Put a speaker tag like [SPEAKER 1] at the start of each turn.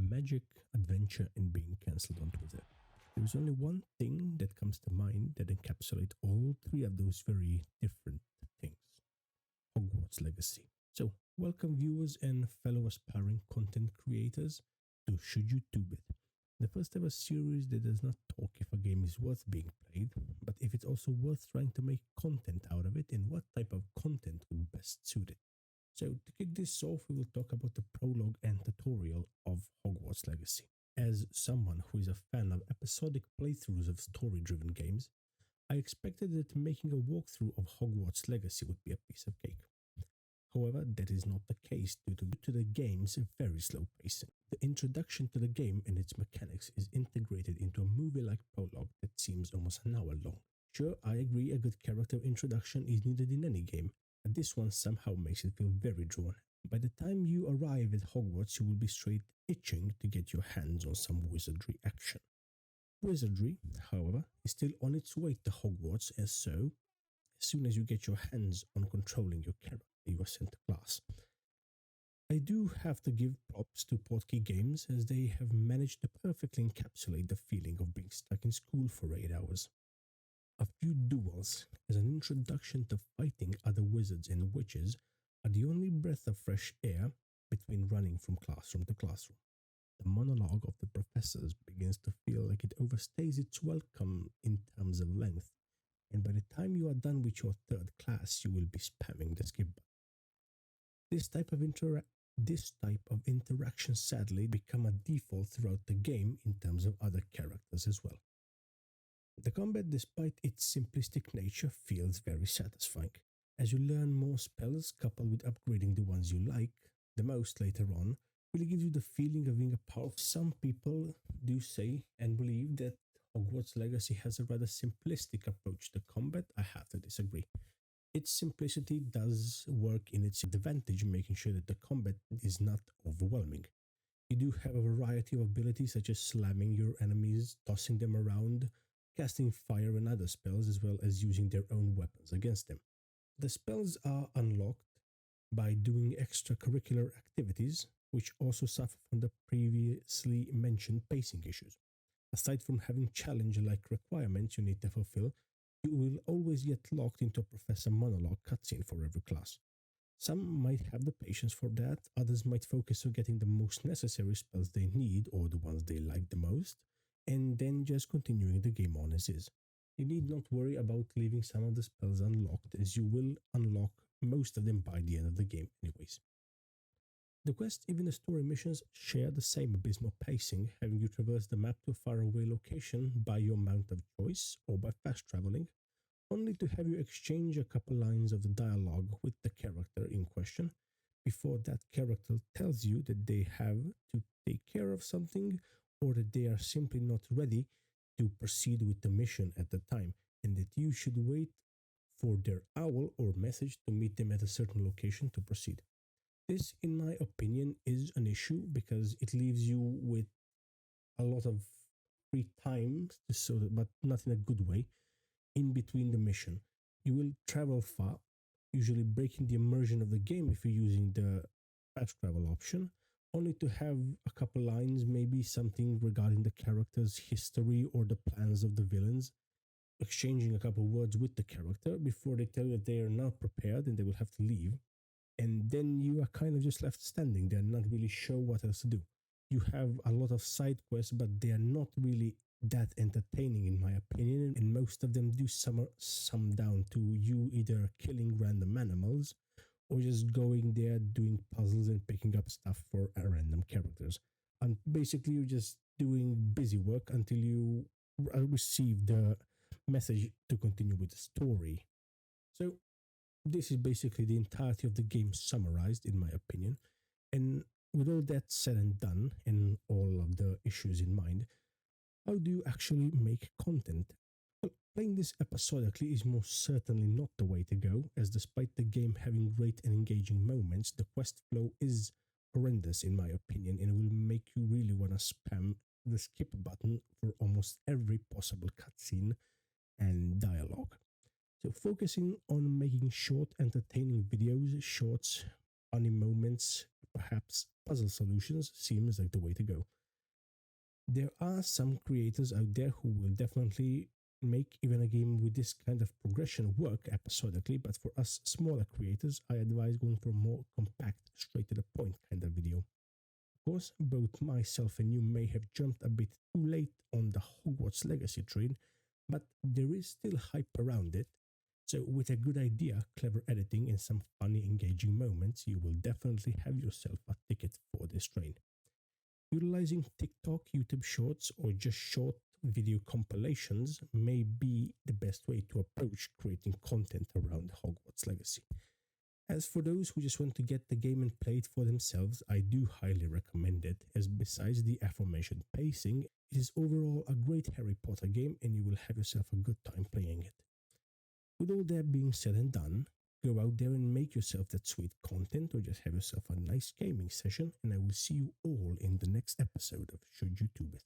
[SPEAKER 1] magic, adventure, and being cancelled on Twitter. There is only one thing that comes to mind that encapsulates all three of those very different things: Hogwarts Legacy. So, welcome viewers and fellow aspiring content creators to Should You Tube It, the first ever series that does not talk if a game is worth being played, but if it's also worth trying to make content out of it and what type of content would best suit it. So, to kick this off, we will talk about the prologue and tutorial of Hogwarts Legacy. As someone who is a fan of episodic playthroughs of story driven games, I expected that making a walkthrough of Hogwarts Legacy would be a piece of cake. However, that is not the case due to the game's very slow pacing. The introduction to the game and its mechanics is integrated into a movie-like prologue that seems almost an hour long. Sure, I agree a good character introduction is needed in any game, but this one somehow makes it feel very drawn. By the time you arrive at Hogwarts, you will be straight itching to get your hands on some wizardry action. Wizardry, however, is still on its way to Hogwarts, as soon as you get your hands on controlling your character, you are sent to class. I do have to give props to Portkey Games, as they have managed to perfectly encapsulate the feeling of being stuck in school for 8 hours. A few duels as an introduction to fighting other wizards and witches are the only breath of fresh air between running from classroom to classroom. The monologue of the professors begins to feel like it overstays its welcome in terms of length, and by the time you are done with your third class, you will be spamming the skip button. This type of interaction sadly become a default throughout the game in terms of other characters as well. The combat, despite its simplistic nature, feels very satisfying. As you learn more spells, coupled with upgrading the ones you like the most later on, really gives you the feeling of being a powerful. Some people do say and believe that Hogwarts Legacy has a rather simplistic approach to combat. I have to disagree. Its simplicity does work in its advantage, making sure that the combat is not overwhelming. You do have a variety of abilities such as slamming your enemies, tossing them around, casting fire and other spells, as well as using their own weapons against them. The spells are unlocked by doing extracurricular activities, which also suffer from the previously mentioned pacing issues. Aside from having challenge-like requirements you need to fulfill, you will always get locked into a professor monologue cutscene for every class. Some might have the patience for that, others might focus on getting the most necessary spells they need or the ones they like the most, and then just continuing the game on as is. You need not worry about leaving some of the spells unlocked, as you will unlock most of them by the end of the game anyways. The quest, even the story missions, share the same abysmal pacing, having you traverse the map to a faraway location by your mount of choice or by fast traveling, only to have you exchange a couple lines of the dialogue with the character in question before that character tells you that they have to take care of something or that they are simply not ready to proceed with the mission at the time, and that you should wait for their owl or message to meet them at a certain location to proceed. This, in my opinion, is an issue because it leaves you with a lot of free time, but not in a good way, in between the mission. You will travel far, usually breaking the immersion of the game if you're using the fast travel option, only to have a couple lines, maybe something regarding the character's history or the plans of the villains, exchanging a couple words with the character before they tell you that they are not prepared and they will have to leave. And then you are kind of just left standing there, not really sure what else to do. You have a lot of side quests, but they are not really that entertaining in my opinion, and most of them do sum down to you either killing random animals or just going there, doing puzzles and picking up stuff for random characters. And basically you're just doing busy work until you receive the message to continue with the story. So this is basically the entirety of the game summarized, in my opinion. And with all that said and done, and all of the issues in mind, how do you actually make content? Well, playing this episodically is most certainly not the way to go, as despite the game having great and engaging moments, the quest flow is horrendous in my opinion, and will make you really want to spam the skip button for almost every possible cutscene and dialogue. So focusing on making short, entertaining videos, shorts, funny moments, perhaps puzzle solutions, seems like the way to go. There are some creators out there who will definitely make even a game with this kind of progression work episodically, but for us smaller creators, I advise going for a more compact, straight to the point kind of video. Of course, both myself and you may have jumped a bit too late on the Hogwarts Legacy train, but there is still hype around it. So, with a good idea, clever editing, and some funny, engaging moments, you will definitely have yourself a ticket for this train. Utilizing TikTok, YouTube Shorts, or just short video compilations may be the best way to approach creating content around Hogwarts Legacy. As for those who just want to get the game and play it for themselves, I do highly recommend it, as besides the aforementioned pacing, it is overall a great Harry Potter game and you will have yourself a good time playing it. With all that being said and done, go out there and make yourself that sweet content or just have yourself a nice gaming session, and I will see you all in the next episode of Should You Tube It.